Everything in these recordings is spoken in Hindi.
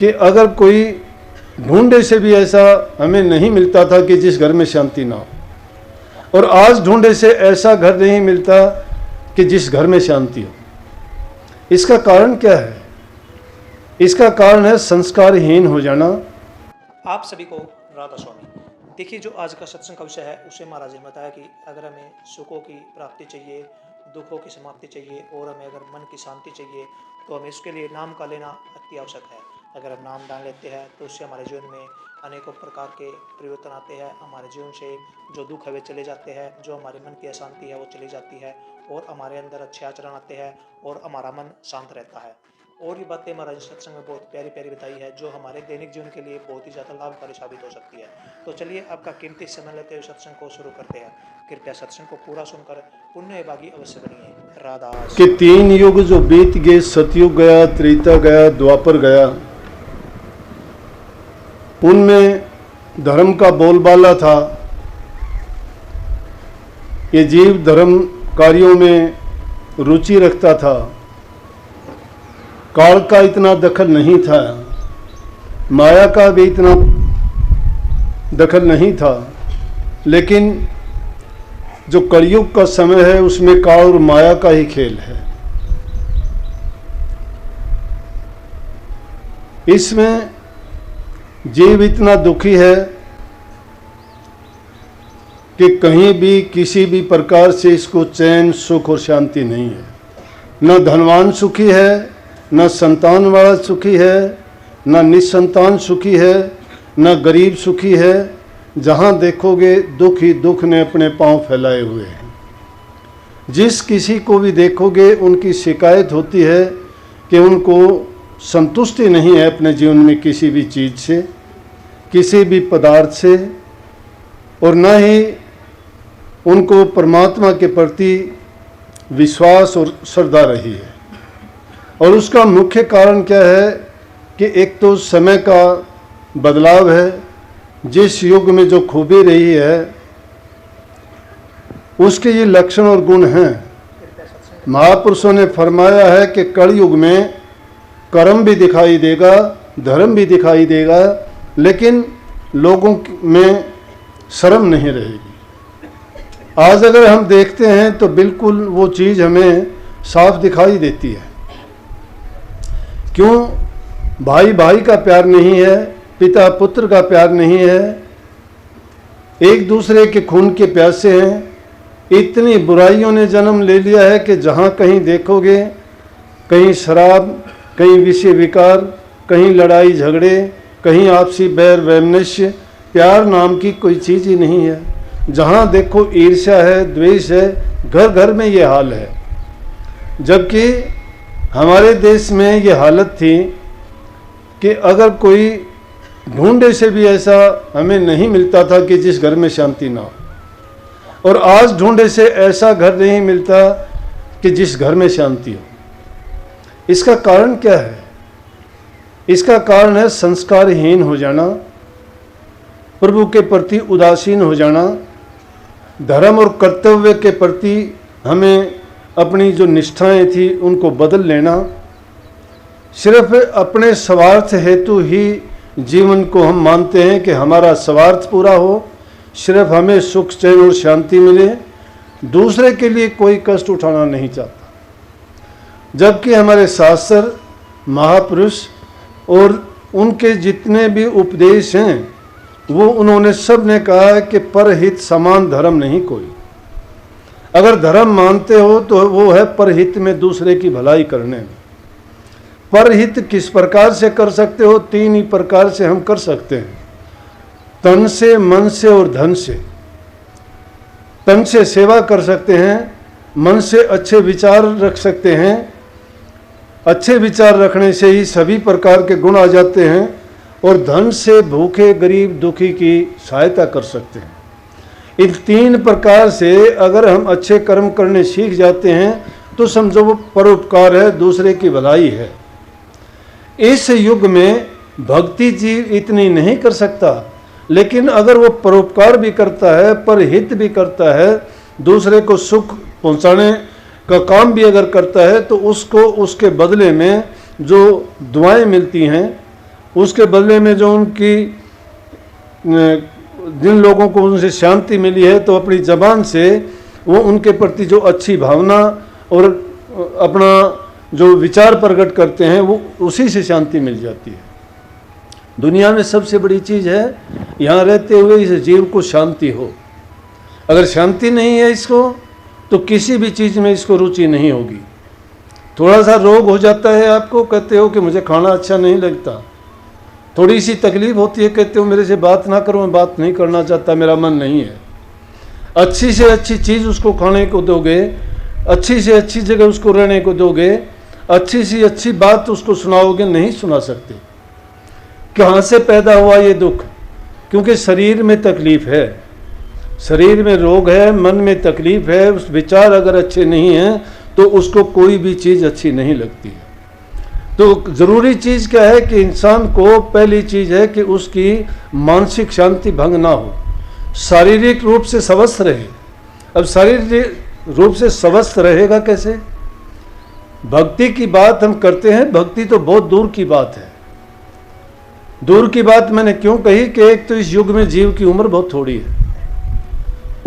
कि अगर कोई ढूंढे से भी ऐसा हमें नहीं मिलता था कि जिस घर में शांति ना हो, और आज ढूंढे से ऐसा घर नहीं मिलता कि जिस घर में शांति हो। इसका कारण क्या है? इसका कारण है संस्कारहीन हो जाना। आप सभी को राधा स्वामी। देखिए, जो आज का सत्संग का विषय है उसे महाराज ने बताया कि अगर हमें सुखों की प्राप्ति चाहिए, दुखों की समाप्ति चाहिए और हमें अगर मन की शांति चाहिए तो हमें उसके लिए नाम का लेना अति आवश्यक है। अगर हम नाम डाल लेते हैं तो उससे हमारे जीवन में अनेकों प्रकार के परिवर्तन आते हैं। हमारे जीवन से जो दुख है वे चले जाते हैं, जो हमारे मन की अशांति है वो चली जाती है और हमारे अंदर अच्छे आचरण आते हैं और हमारा मन शांत रहता है। और ये बातें महाराज सत्संग में बहुत प्यारी प्यारी बताई है जो हमारे दैनिक जीवन के लिए बहुत ही ज़्यादा लाभकारी साबित हो सकती है। तो चलिए आपका कीमती समय लेते हुए सत्संग को शुरू करते हैं। कृपया सत्संग को पूरा सुनकर पुण्य भागी अवश्य बनिए। राधा कि 3 युग जो बीत गए, सतयुग गया, त्रेता गया, द्वापर गया, उनमें धर्म का बोलबाला था। ये जीव धर्म कार्यों में रुचि रखता था। काल का इतना दखल नहीं था, माया का भी इतना दखल नहीं था, लेकिन जो कलयुग का समय है उसमें काल और माया का ही खेल है। इसमें जीव इतना दुखी है कि कहीं भी किसी भी प्रकार से इसको चैन, सुख और शांति नहीं है। न धनवान सुखी है, न संतान वाला सुखी है, न निसंतान सुखी है, न गरीब सुखी है। जहाँ देखोगे दुख ही दुख ने अपने पांव फैलाए हुए हैं। जिस किसी को भी देखोगे उनकी शिकायत होती है कि उनको संतुष्टि नहीं है अपने जीवन में किसी भी चीज़ से, किसी भी पदार्थ से, और न ही उनको परमात्मा के प्रति विश्वास और श्रद्धा रही है। और उसका मुख्य कारण क्या है कि एक तो समय का बदलाव है। जिस युग में जो खूबी रही है उसके ये लक्षण और गुण हैं। महापुरुषों ने फरमाया है कि कलयुग में कर्म भी दिखाई देगा, धर्म भी दिखाई देगा, लेकिन लोगों में शर्म नहीं रहेगी। आज अगर हम देखते हैं तो बिल्कुल वो चीज़ हमें साफ दिखाई देती है। क्यों? भाई भाई का प्यार नहीं है, पिता पुत्र का प्यार नहीं है, एक दूसरे के खून के प्यासे हैं। इतनी बुराइयों ने जन्म ले लिया है कि जहाँ कहीं देखोगे कहीं शराब, कहीं विषय विकार, कहीं लड़ाई झगड़े, कहीं आपसी बैर वैमनस्य, प्यार नाम की कोई चीज़ ही नहीं है। जहाँ देखो ईर्ष्या है, द्वेष है, घर घर में ये हाल है। जबकि हमारे देश में ये हालत थी कि अगर कोई ढूंढे से भी ऐसा हमें नहीं मिलता था कि जिस घर में शांति ना हो, और आज ढूंढे से ऐसा घर नहीं मिलता कि जिस घर में शांति हो। इसका कारण क्या है? इसका कारण है संस्कारहीन हो जाना, प्रभु के प्रति उदासीन हो जाना, धर्म और कर्तव्य के प्रति हमें अपनी जो निष्ठाएं थी उनको बदल लेना। सिर्फ अपने स्वार्थ हेतु ही जीवन को हम मानते हैं कि हमारा स्वार्थ पूरा हो, सिर्फ हमें सुख चैन और शांति मिले, दूसरे के लिए कोई कष्ट उठाना नहीं चाहता। जबकि हमारे शास्त्र, महापुरुष और उनके जितने भी उपदेश हैं वो उन्होंने सब ने कहा है कि परहित समान धर्म नहीं कोई। अगर धर्म मानते हो तो वो है परहित में, दूसरे की भलाई करने में। परहित किस प्रकार से कर सकते हो? 3 ही प्रकार से हम कर सकते हैं, तन से, मन से और धन से। तन से सेवा कर सकते हैं, मन से अच्छे विचार रख सकते हैं, अच्छे विचार रखने से ही सभी प्रकार के गुण आ जाते हैं, और धन से भूखे गरीब दुखी की सहायता कर सकते हैं। इन 3 प्रकार से अगर हम अच्छे कर्म करने सीख जाते हैं तो समझो वो परोपकार है, दूसरे की भलाई है। इस युग में भक्ति जीव इतनी नहीं कर सकता, लेकिन अगर वो परोपकार भी करता है, परहित भी करता है, दूसरे को सुख पहुंचाने का काम भी अगर करता है, तो उसको उसके बदले में जो दुआएं मिलती हैं उसके बदले में जो उनकी जिन लोगों को उनसे शांति मिली है, तो अपनी ज़बान से वो उनके प्रति जो अच्छी भावना और अपना जो विचार प्रकट करते हैं, वो उसी से शांति मिल जाती है। दुनिया में सबसे बड़ी चीज़ है यहाँ रहते हुए इस जीव को शांति हो। अगर शांति नहीं है इसको, तो किसी भी चीज़ में इसको रुचि नहीं होगी। थोड़ा सा रोग हो जाता है, आपको कहते हो कि मुझे खाना अच्छा नहीं लगता। थोड़ी सी तकलीफ होती है, कहते हो मेरे से बात ना करो, मैं बात नहीं करना चाहता, मेरा मन नहीं है। अच्छी से अच्छी चीज़ उसको खाने को दोगे, अच्छी से अच्छी जगह उसको रहने को दोगे, अच्छी से अच्छी बात उसको सुनाओगे, नहीं सुना सकते। कहाँ से पैदा हुआ ये दुख? क्योंकि शरीर में तकलीफ है, शरीर में रोग है, मन में तकलीफ है। उस विचार अगर अच्छे नहीं हैं तो उसको कोई भी चीज़ अच्छी नहीं लगती है। तो ज़रूरी चीज़ क्या है कि इंसान को पहली चीज़ है कि उसकी मानसिक शांति भंग ना हो, शारीरिक रूप से स्वस्थ रहे। अब शारीरिक रूप से स्वस्थ रहेगा कैसे? भक्ति की बात हम करते हैं, भक्ति तो बहुत दूर की बात है। दूर की बात मैंने क्यों कही कि एक तो इस युग में जीव की उम्र बहुत थोड़ी है।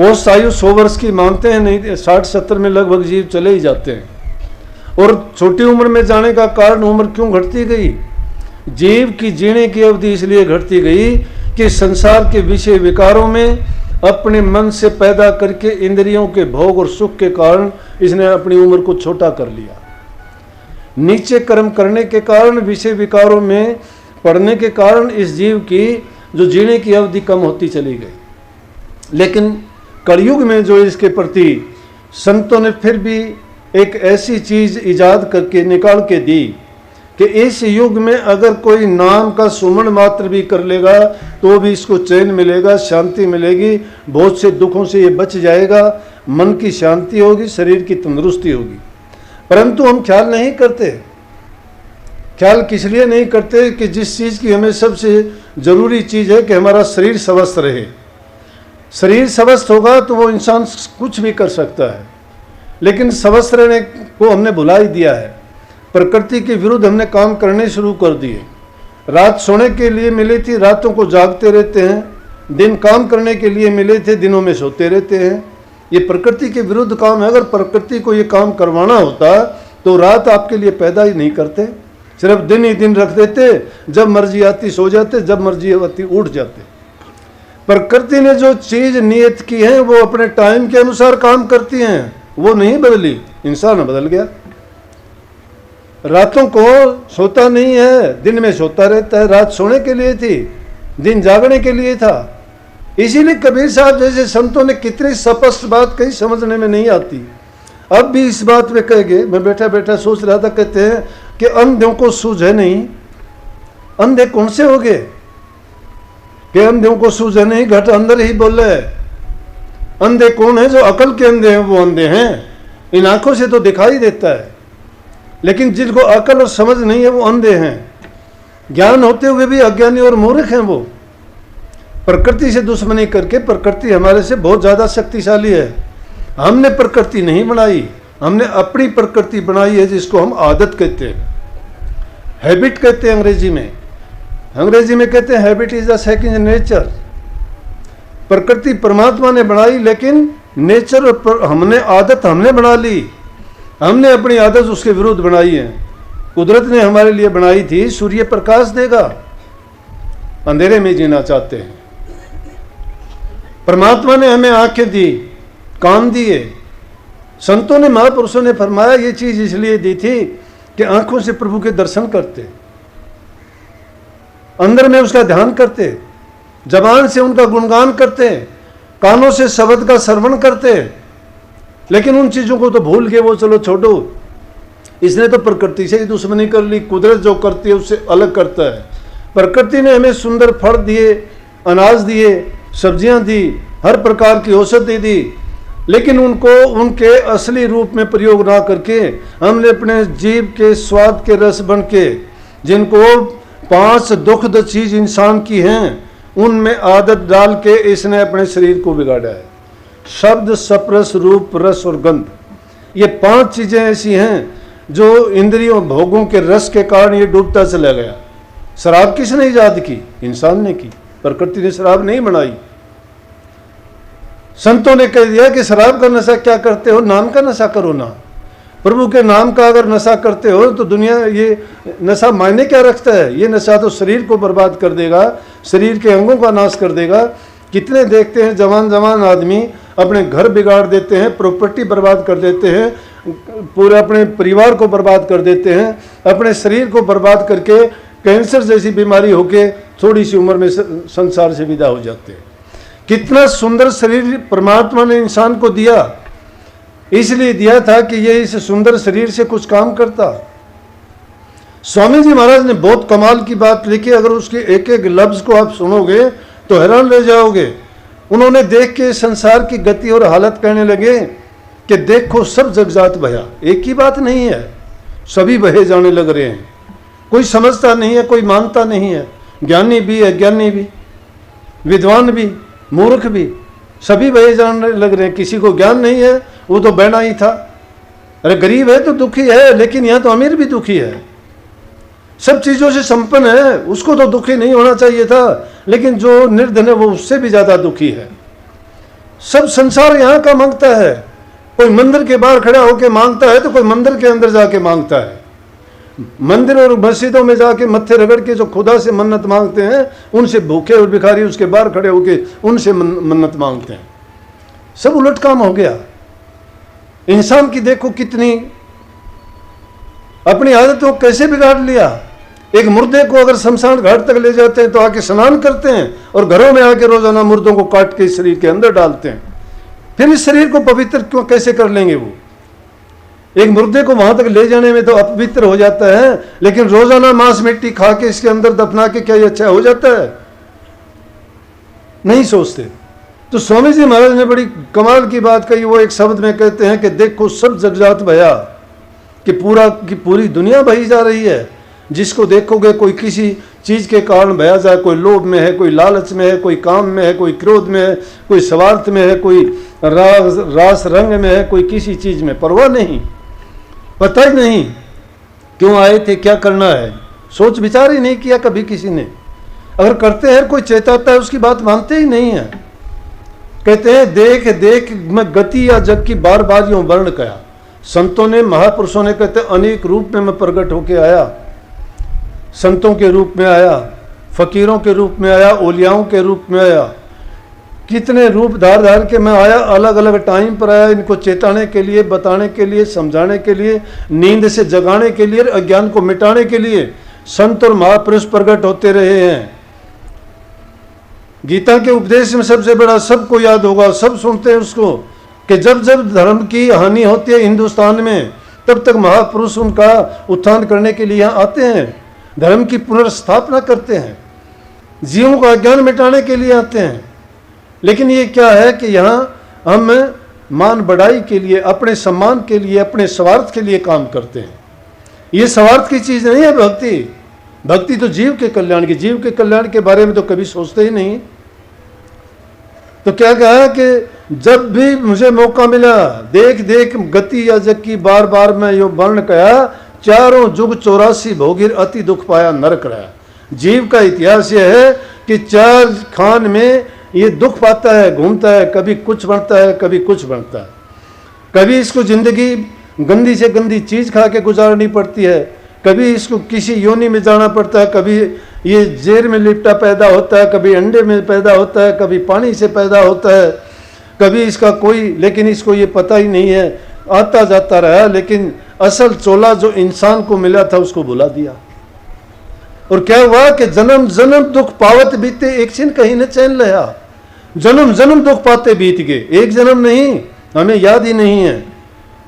औसत आयु 100 वर्ष की मानते हैं, नहीं 60-70 में लगभग जीव चले ही जाते हैं। और छोटी उम्र में जाने का कारण उम्र क्यों घटती गई? जीव की जीने की अवधि इसलिए घटती गई कि संसार के विषय विकारों में अपने मन से पैदा करके इंद्रियों के भोग और सुख के कारण इसने अपनी उम्र को छोटा कर लिया। नीचे कर्म करने के कारण, विषय विकारों में पड़ने के कारण इस जीव की जो जीने की अवधि कम होती चली गई। लेकिन कलयुग में जो इसके प्रति संतों ने फिर भी एक ऐसी चीज़ इजाद करके निकाल के दी कि इस युग में अगर कोई नाम का सुमन मात्र भी कर लेगा तो भी इसको चैन मिलेगा, शांति मिलेगी, बहुत से दुखों से ये बच जाएगा, मन की शांति होगी, शरीर की तंदुरुस्ती होगी। परंतु हम ख्याल नहीं करते। ख्याल किस लिए नहीं करते कि जिस चीज़ की हमें सबसे ज़रूरी चीज़ है कि हमारा शरीर स्वस्थ रहे। शरीर स्वस्थ होगा तो वो इंसान कुछ भी कर सकता है, लेकिन स्वस्थ रहने को हमने भुला ही दिया है। प्रकृति के विरुद्ध हमने काम करने शुरू कर दिए। रात सोने के लिए मिली थी, रातों को जागते रहते हैं। दिन काम करने के लिए मिले थे, दिनों में सोते रहते हैं। ये प्रकृति के विरुद्ध काम है। अगर प्रकृति को ये काम करवाना होता तो रात आपके लिए पैदा ही नहीं करते, सिर्फ दिन ही दिन रख देते, जब मर्जी आती सो जाते, जब मर्जी आती उठ जाते। प्रकृति ने जो चीज़ नियत की है वो अपने टाइम के अनुसार काम करती हैं, वो नहीं बदली। इंसान बदल गया, रातों को सोता नहीं है, दिन में सोता रहता है। रात सोने के लिए थी, दिन जागने के लिए था। इसीलिए कबीर साहब जैसे संतों ने कितनी स्पष्ट बात कही, समझने में नहीं आती। अब भी इस बात पे कहेंगे, मैं बैठा बैठा सोच रहा था, कहते हैं कि अंधों को सूझ है नहीं। अंधे कौन से हो गए कि अंधों को सूझ है नहीं? घट अंदर ही बोले। अंधे कौन है? जो अकल के अंधे हैं वो अंधे हैं। इन आंखों से तो दिखाई देता है, लेकिन जिनको अकल और समझ नहीं है वो अंधे हैं। ज्ञान होते हुए भी अज्ञानी और मूर्ख हैं वो। प्रकृति से दुश्मनी करके, प्रकृति हमारे से बहुत ज़्यादा शक्तिशाली है। हमने प्रकृति नहीं बनाई, हमने अपनी प्रकृति बनाई है, जिसको हम आदत कहते हैं, हैबिट कहते हैं अंग्रेजी में। अंग्रेजी में कहते हैं habit is the second nature. प्रकृति परमात्मा ने बनाई, लेकिन नेचर हमने आदत हमने बना ली। हमने अपनी आदत उसके विरुद्ध बनाई है। कुदरत ने हमारे लिए बनाई थी सूर्य प्रकाश देगा, अंधेरे में जीना चाहते हैं। परमात्मा ने हमें आंखें दी, कान दिए। संतों ने, महापुरुषों ने फरमाया ये चीज इसलिए दी थी कि आंखों से प्रभु के दर्शन करते, अंदर में उसका ध्यान करते, जबान से उनका गुणगान करते, कानों से शब्द का श्रवण करते। लेकिन उन चीज़ों को तो भूल गए, वो चलो छोड़ो। इसने तो प्रकृति से ही दुश्मनी कर ली। कुदरत जो करती है उससे अलग करता है। प्रकृति ने हमें सुंदर फल दिए, अनाज दिए, सब्जियां दी, हर प्रकार की औषधि दी, लेकिन उनको उनके असली रूप में प्रयोग ना करके हमने अपने जीव के स्वाद के रस बन के, जिनको 5 दुखद चीज इंसान की हैं, उनमें आदत डाल के इसने अपने शरीर को बिगाड़ा है। शब्द, स्पर्श, रूप, रस और गंध, ये 5 चीजें ऐसी हैं जो इंद्रियों भोगों के रस के कारण ये डूबता चला गया। शराब किसने ईजाद की? इंसान ने की, प्रकृति ने शराब नहीं बनाई। संतों ने कह दिया कि शराब का नशा क्या करते हो, नाम का नशा करो ना। प्रभु के नाम का अगर नशा करते हो तो दुनिया, ये नशा मायने क्या रखता है? ये नशा तो शरीर को बर्बाद कर देगा, शरीर के अंगों का नाश कर देगा। कितने देखते हैं जवान जवान आदमी अपने घर बिगाड़ देते हैं, प्रॉपर्टी बर्बाद कर देते हैं, पूरे अपने परिवार को बर्बाद कर देते हैं, अपने शरीर को बर्बाद करके कैंसर जैसी बीमारी होके थोड़ी सी उम्र में संसार से विदा हो जाते हैं। कितना सुंदर शरीर परमात्मा ने इंसान को दिया, इसलिए दिया था कि ये इस सुंदर शरीर से कुछ काम करता। स्वामी जी महाराज ने बहुत कमाल की बात लिखी, अगर उसके एक एक लफ्ज को आप सुनोगे तो हैरान रह जाओगे। उन्होंने देख के संसार की गति और हालत कहने लगे कि देखो सब जगजात बहा। एक ही बात नहीं है, सभी बहे जाने लग रहे हैं। कोई समझता नहीं है, कोई मानता नहीं है। ज्ञानी भी है, ज्ञानी भी, विद्वान भी, मूर्ख भी, सभी बहे जाने लग रहे हैं। किसी को ज्ञान नहीं है, वो तो बहना ही था। अरे गरीब है तो दुखी है, लेकिन यहाँ तो अमीर भी दुखी है, सब चीजों से संपन्न है, उसको तो दुखी नहीं होना चाहिए था। लेकिन जो निर्धन है वो उससे भी ज्यादा दुखी है। सब संसार यहाँ का मांगता है। कोई मंदिर के बाहर खड़ा होकर मांगता है तो कोई मंदिर के अंदर जाके मांगता है। मंदिर और मस्जिदों में जाके मत्थे रगड़ के जो खुदा से मन्नत मांगते हैं, उनसे भूखे और भिखारी उसके बाहर खड़े होके उनसे मन्नत मांगते हैं। सब उलट काम हो गया। इंसान की देखो कितनी अपनी आदतों कैसे बिगाड़ लिया। एक मुर्दे को अगर शमशान घाट तक ले जाते हैं तो आके स्नान करते हैं और घरों में आके रोजाना मुर्दों को काट के इस शरीर के अंदर डालते हैं। फिर इस शरीर को पवित्र क्यों कैसे कर लेंगे? वो एक मुर्दे को वहां तक ले जाने में तो अपवित्र हो जाता है, लेकिन रोजाना मांस मिट्टी खा के इसके अंदर दफना के क्या ये अच्छा हो जाता है? नहीं सोचते। तो स्वामी जी महाराज ने बड़ी कमाल की बात कही। वो एक शब्द में कहते हैं कि देखो सब जगजात बहा, कि पूरी दुनिया बही जा रही है। जिसको देखोगे कोई किसी चीज के कारण बहा जाए, कोई लोभ में है, कोई लालच में है, कोई काम में है, कोई क्रोध में है, कोई स्वार्थ में है, कोई रास रंग में है, कोई किसी चीज में परवाह नहीं, पता ही नहीं क्यों आए थे, क्या करना है, सोच विचार ही नहीं किया कभी किसी ने। अगर करते हैं कोई चेताता है उसकी बात मानते ही नहीं है। कहते हैं देख देख मैं गति या जग की बार बार यूं वर्ण कया। संतों ने, महापुरुषों ने कहते अनेक रूप में मैं प्रकट होके आया। संतों के रूप में आया, फकीरों के रूप में आया, ओलियाओं के रूप में आया, कितने रूप धार धार के मैं आया। अलग अलग टाइम पर आया, इनको चेताने के लिए, बताने के लिए, समझाने के लिए, नींद से जगाने के लिए, अज्ञान को मिटाने के लिए संत और महापुरुष प्रकट होते रहे हैं। गीता के उपदेश में सबसे बड़ा सबको याद होगा, सब सुनते हैं उसको, कि जब जब धर्म की हानि होती है हिंदुस्तान में, तब तक महापुरुष उनका उत्थान करने के लिए यहाँ आते हैं, धर्म की पुनर्स्थापना करते हैं, जीवों का अज्ञान मिटाने के लिए आते हैं। लेकिन ये क्या है कि यहाँ हम मान बढ़ाई के लिए, अपने सम्मान के लिए, अपने स्वार्थ के लिए काम करते हैं। ये स्वार्थ की चीज़ नहीं है भक्ति। भक्ति तो जीव के कल्याण की, जीव के कल्याण के बारे में तो कभी सोचते ही नहीं। तो क्या कहा कि जब भी मुझे मौका मिला, देख देख गति या जग की बार बार मैं यो वर्ण कया, चारों जुग 84 भोगिर अति दुख पाया नरक रहा। जीव का इतिहास यह है कि 4 खान में ये दुख पाता है, घूमता है, कभी कुछ बनता है, कभी कुछ बनता है। कभी इसको जिंदगी गंदी से गंदी चीज खा के गुजारनी पड़ती है, कभी इसको किसी योनि में जाना पड़ता है, कभी ये जेर में लिपटा पैदा होता है, कभी अंडे में पैदा होता है, कभी पानी से पैदा होता है, कभी इसका कोई, लेकिन इसको ये पता ही नहीं है, आता जाता रहा। लेकिन असल चोला जो इंसान को मिला था उसको भुला दिया। और क्या हुआ कि जन्म जन्म दुख पावत बीते, एक छिन कहीं न चैन लया। जन्म जन्म दुख पाते बीत गए, एक जन्म नहीं, हमें याद ही नहीं है।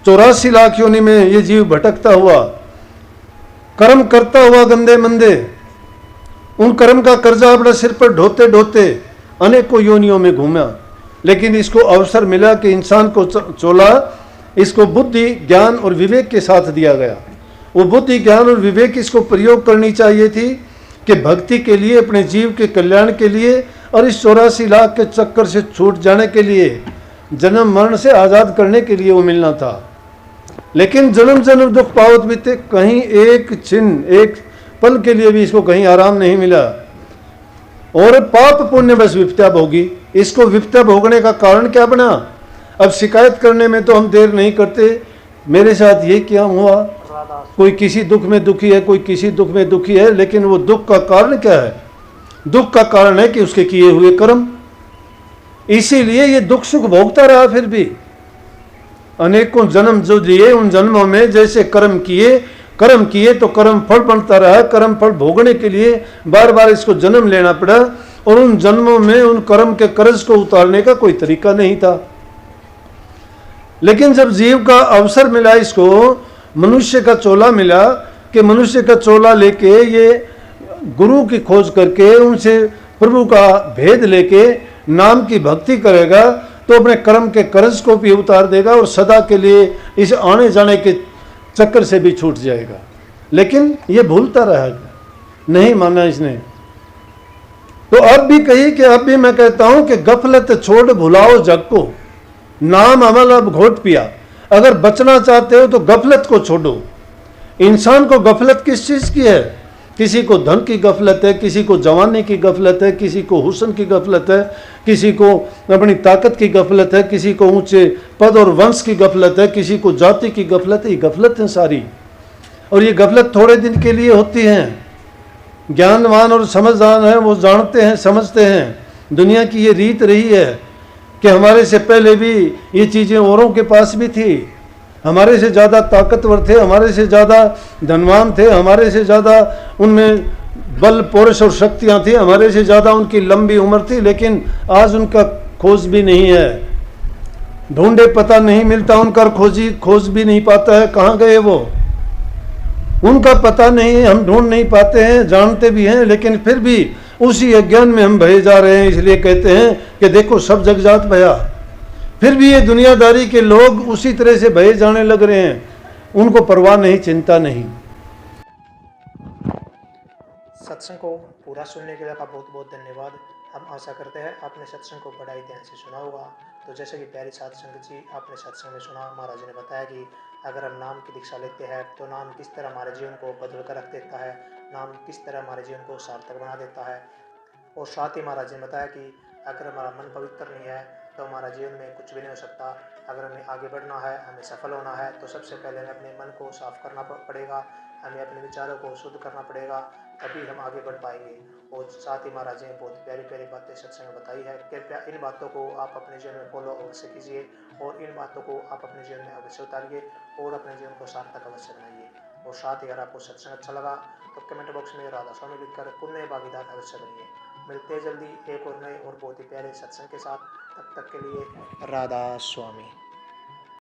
84 लाख योनि में ये जीव भटकता हुआ, कर्म करता हुआ गंदे मंदे, उन कर्म का कर्जा अपने सिर पर ढोते ढोते अनेकों योनियों में घूमा। लेकिन इसको अवसर मिला कि इंसान को चोला, इसको बुद्धि, ज्ञान और विवेक के साथ दिया गया। वो बुद्धि, ज्ञान और विवेक इसको प्रयोग करनी चाहिए थी कि भक्ति के लिए, अपने जीव के कल्याण के लिए और इस 84 लाख के चक्कर से छूट जाने के लिए, जन्म मरण से आज़ाद करने के लिए वो मिलना था। लेकिन जन्म जन्म दुख पावत बीते, कहीं एक छिन, एक पल के लिए भी इसको कहीं आराम नहीं मिला और पाप पुण्य बस विपत्या भोगी। इसको विपत्या भोगने का कारण क्या बना? अब शिकायत करने में तो हम देर नहीं करते, मेरे साथ ये क्या हुआ, कोई किसी दुख में दुखी है, कोई किसी दुख में दुखी है, लेकिन वो दुख का कारण क्या है? दुख का कारण है कि उसके किए हुए कर्म। इसीलिए ये दुख सुख भोगता रहा। फिर भी अनेकों जन्म जो लिए, उन जन्मों में जैसे कर्म किए तो कर्म फल बनता रहा। कर्म फल भोगने के लिए बार बार इसको जन्म लेना पड़ा और उन जन्मों में उन कर्म के कर्ज को उतारने का कोई तरीका नहीं था। लेकिन जब जीव का अवसर मिला, इसको मनुष्य का चोला मिला कि मनुष्य का चोला लेके ये गुरु की खोज करके उनसे प्रभु का भेद लेके नाम की भक्ति करेगा तो अपने कर्म के कर्ज को भी उतार देगा और सदा के लिए इस आने जाने के चक्कर से भी छूट जाएगा। लेकिन ये भूलता रहा, नहीं माना इसने। तो अब भी कही कि अब भी मैं कहता हूं कि गफलत छोड़ भुलाओ जग को, नाम अमल अब घोट पिया। अगर बचना चाहते हो तो गफलत को छोड़ो। इंसान को गफलत किस चीज की है? किसी को धन की गफलत है, किसी को जवानी की गफलत है, किसी को हुस्न की गफलत है, किसी को अपनी ताकत की गफलत है, किसी को ऊंचे पद और वंश की गफलत है, किसी को जाति की गफलत है। ये गफलत है सारी, और ये गफलत थोड़े दिन के लिए होती है। ज्ञानवान और समझदार हैं, वो जानते हैं, समझते हैं। दुनिया की ये रीत रही है कि हमारे से पहले भी ये चीज़ें औरों के पास भी थी। हमारे से ज़्यादा ताकतवर थे, हमारे से ज़्यादा धनवान थे, हमारे से ज़्यादा उनमें बल पौरुष और शक्तियाँ थी, हमारे से ज़्यादा उनकी लंबी उम्र थी। लेकिन आज उनका खोज भी नहीं है, ढूंढे पता नहीं मिलता उनका, खोज भी नहीं पाता है, कहाँ गए वो, उनका पता नहीं है, हम ढूंढ नहीं पाते हैं। जानते भी हैं लेकिन फिर भी उसी अज्ञान में हम बहे जा रहे हैं। इसलिए कहते हैं कि देखो सब जग जात भया। फिर भी ये दुनियादारी के लोग उसी तरह से बहे जाने लग रहे हैं, उनको परवाह नहीं, चिंता नहीं। सत्संग को पूरा सुनने के लिए आपका बहुत बहुत धन्यवाद। हम आशा करते हैं आपने सत्संग को बड़ा ही ध्यान से सुना होगा। तो जैसे कि प्यारी साध संगत जी, आपने सत्संग में सुना, महाराज जी ने बताया कि अगर हम नाम की दीक्षा लेते हैं तो नाम किस तरह हमारे जीवन को बदल कर रख देता है, नाम किस तरह हमारे जीवन को सार्थक बना देता है। और साथ ही महाराज जी ने बताया कि अगर हमारा मन पवित्र नहीं है तो हमारा जीवन में कुछ भी नहीं हो सकता। अगर हमें आगे बढ़ना है, हमें सफल होना है, तो सबसे पहले हमें अपने मन को साफ करना पड़ेगा, हमें अपने विचारों को शुद्ध करना पड़ेगा, तभी हम आगे बढ़ पाएंगे। और साथ ही महाराज जी ने बहुत प्यारी प्यारी बातें सत्संग में बताई है। कृपया इन बातों को आप अपने जीवन में फॉलो अवश्य कीजिए और इन बातों को आप अपने जीवन में अवश्य उतारिए और अपने जीवन को सार्थक अवश्य बनाइए। और साथ ही अगर आपको सत्संग अच्छा लगा तो कमेंट बॉक्स में राधा स्वामी लिखकर पुण्य भागीदार अवश्य बनिए। मिलते हैं जल्दी एक और नए और बहुत ही प्यारे सत्संग के साथ। तब तक के लिए राधा स्वामी।